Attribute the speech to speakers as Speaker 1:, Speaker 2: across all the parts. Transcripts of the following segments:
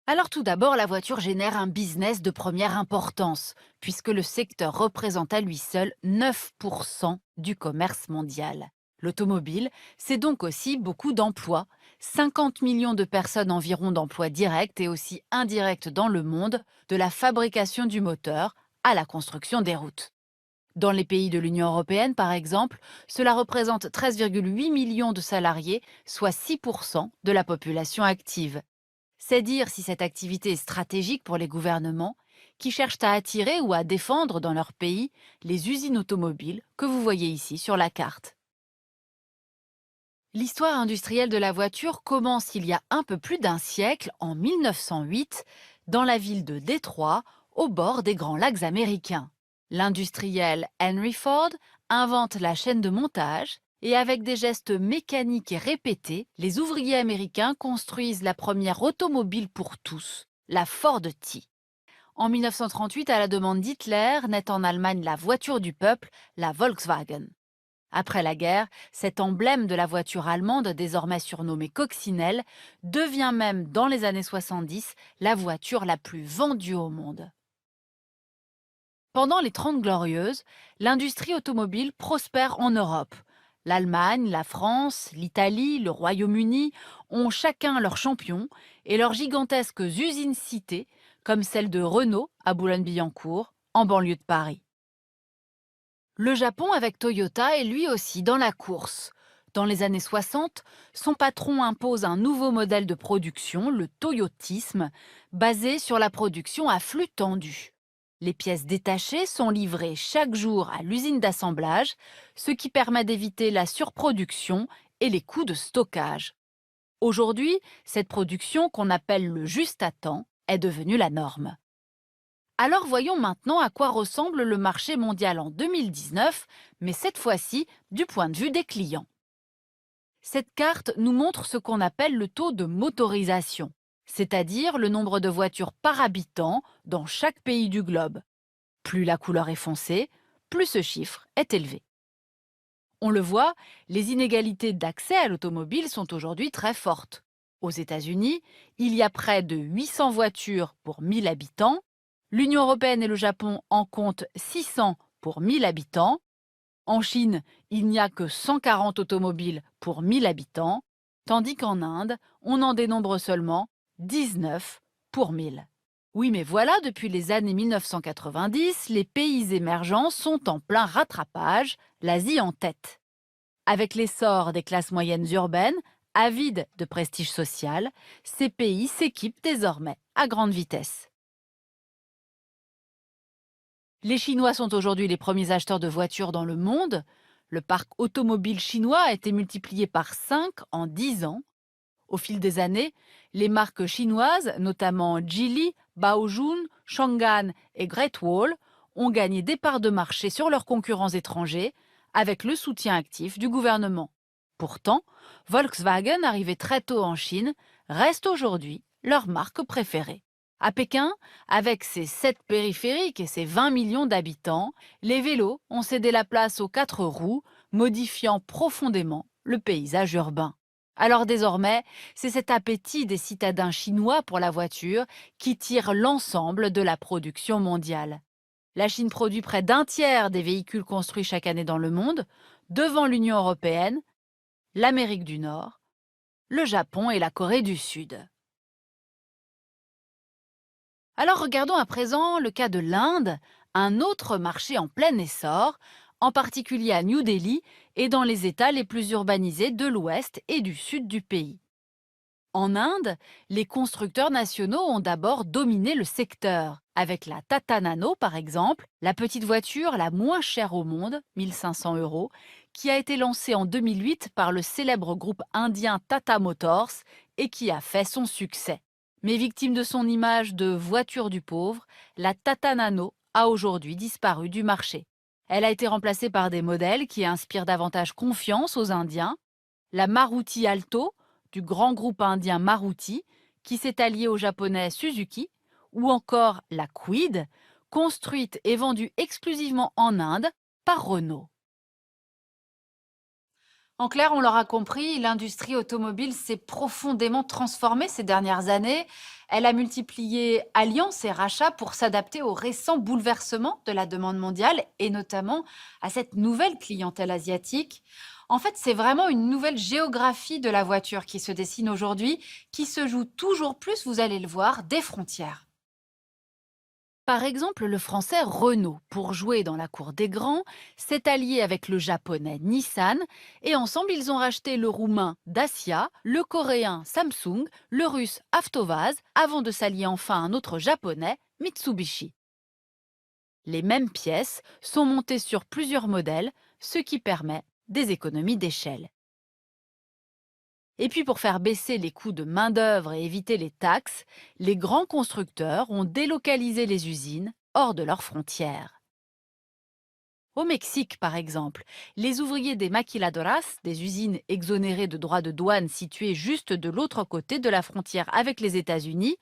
Speaker 1: Alors tout d'abord, la voiture génère un business de première importance, puisque le secteur représente à lui seul 9% du commerce mondial. L'automobile, c'est donc aussi beaucoup d'emplois, 50 millions de personnes environ d'emplois directs et aussi indirects dans le monde, de la fabrication du moteur à la construction des routes. Dans les pays de l'Union européenne, par exemple, cela représente 13,8 millions de salariés, soit 6% de la population active. C'est dire si cette activité est stratégique pour les gouvernements qui cherchent à attirer ou à défendre dans leur pays les usines automobiles que vous voyez ici sur la carte. L'histoire industrielle de la voiture commence il y a un peu plus d'un siècle, en 1908, dans la ville de Détroit, au bord des Grands Lacs américains. L'industriel Henry Ford invente la chaîne de montage et avec des gestes mécaniques et répétés, les ouvriers américains construisent la première automobile pour tous, la Ford T. En 1938, à la demande d'Hitler, naît en Allemagne la voiture du peuple, la Volkswagen. Après la guerre, cet emblème de la voiture allemande, désormais surnommée Coccinelle, devient même, dans les années 70, la voiture la plus vendue au monde. Pendant les Trente Glorieuses, l'industrie automobile prospère en Europe. L'Allemagne, la France, l'Italie, le Royaume-Uni ont chacun leurs champions et leurs gigantesques usines citées, comme celle de Renault à Boulogne-Billancourt, en banlieue de Paris. Le Japon, avec Toyota, est lui aussi dans la course. Dans les années 60, son patron impose un nouveau modèle de production, le toyotisme, basé sur la production à flux tendu. Les pièces détachées sont livrées chaque jour à l'usine d'assemblage, ce qui permet d'éviter la surproduction et les coûts de stockage. Aujourd'hui, cette production, qu'on appelle le juste à temps, est devenue la norme. Alors voyons maintenant à quoi ressemble le marché mondial en 2019, mais cette fois-ci du point de vue des clients. Cette carte nous montre ce qu'on appelle le taux de motorisation, c'est-à-dire le nombre de voitures par habitant dans chaque pays du globe. Plus la couleur est foncée, plus ce chiffre est élevé. On le voit, les inégalités d'accès à l'automobile sont aujourd'hui très fortes. Aux États-Unis, il y a près de 800 voitures pour 1000 habitants. L'Union européenne et le Japon en comptent 600 pour 1000 habitants. En Chine, il n'y a que 140 automobiles pour 1000 habitants, tandis qu'en Inde, on en dénombre seulement 19 pour 1000. Oui, mais voilà, depuis les années 1990, les pays émergents sont en plein rattrapage, l'Asie en tête. Avec l'essor des classes moyennes urbaines, avides de prestige social, ces pays s'équipent désormais à grande vitesse. Les Chinois sont aujourd'hui les premiers acheteurs de voitures dans le monde. Le parc automobile chinois a été multiplié par 5 en 10 ans. Au fil des années, les marques chinoises, notamment Geely, Baojun, Changan et Great Wall, ont gagné des parts de marché sur leurs concurrents étrangers avec le soutien actif du gouvernement. Pourtant, Volkswagen, arrivé très tôt en Chine, reste aujourd'hui leur marque préférée. À Pékin, avec ses 7 périphériques et ses 20 millions d'habitants, les vélos ont cédé la place aux 4 roues, modifiant profondément le paysage urbain. Alors désormais, c'est cet appétit des citadins chinois pour la voiture qui tire l'ensemble de la production mondiale. La Chine produit près d'un tiers des véhicules construits chaque année dans le monde, devant l'Union européenne, l'Amérique du Nord, le Japon et la Corée du Sud. Alors regardons à présent le cas de l'Inde, un autre marché en plein essor, en particulier à New Delhi et dans les États les plus urbanisés de l'ouest et du sud du pays. En Inde, les constructeurs nationaux ont d'abord dominé le secteur, avec la Tata Nano par exemple, la petite voiture la moins chère au monde, 1500 euros, qui a été lancée en 2008 par le célèbre groupe indien Tata Motors et qui a fait son succès. Mais victime de son image de voiture du pauvre, la Tata Nano a aujourd'hui disparu du marché. Elle a été remplacée par des modèles qui inspirent davantage confiance aux Indiens, la Maruti Alto, du grand groupe indien Maruti, qui s'est allié au japonais Suzuki, ou encore la Kwid, construite et vendue exclusivement en Inde par Renault. En clair, on l'aura compris, l'industrie automobile s'est profondément transformée ces dernières années. Elle a multiplié alliances et rachats pour s'adapter aux récents bouleversements de la demande mondiale et notamment à cette nouvelle clientèle asiatique. En fait, c'est vraiment une nouvelle géographie de la voiture qui se dessine aujourd'hui, qui se joue toujours plus, vous allez le voir, des frontières. Par exemple, le français Renault, pour jouer dans la cour des grands, s'est allié avec le japonais Nissan et ensemble ils ont racheté le roumain Dacia, le coréen Samsung, le russe Avtovaz, avant de s'allier enfin à un autre japonais, Mitsubishi. Les mêmes pièces sont montées sur plusieurs modèles, ce qui permet des économies d'échelle. Et puis pour faire baisser les coûts de main-d'œuvre et éviter les taxes, les grands constructeurs ont délocalisé les usines hors de leurs frontières. Au Mexique, par exemple, les ouvriers des maquiladoras, des usines exonérées de droits de douane situées juste de l'autre côté de la frontière avec les États-Unis,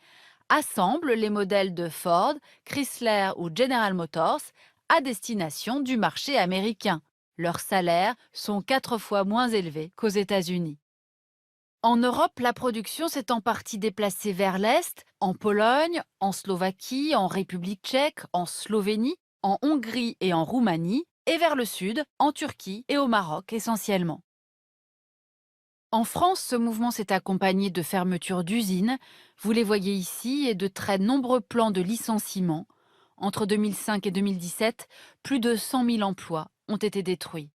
Speaker 1: assemblent les modèles de Ford, Chrysler ou General Motors à destination du marché américain. Leurs salaires sont 4 fois moins élevés qu'aux États-Unis. En Europe, la production s'est en partie déplacée vers l'Est, en Pologne, en Slovaquie, en République tchèque, en Slovénie, en Hongrie et en Roumanie, et vers le Sud, en Turquie et au Maroc essentiellement. En France, ce mouvement s'est accompagné de fermetures d'usines, vous les voyez ici, et de très nombreux plans de licenciement. Entre 2005 et 2017, plus de 100 000 emplois ont été détruits.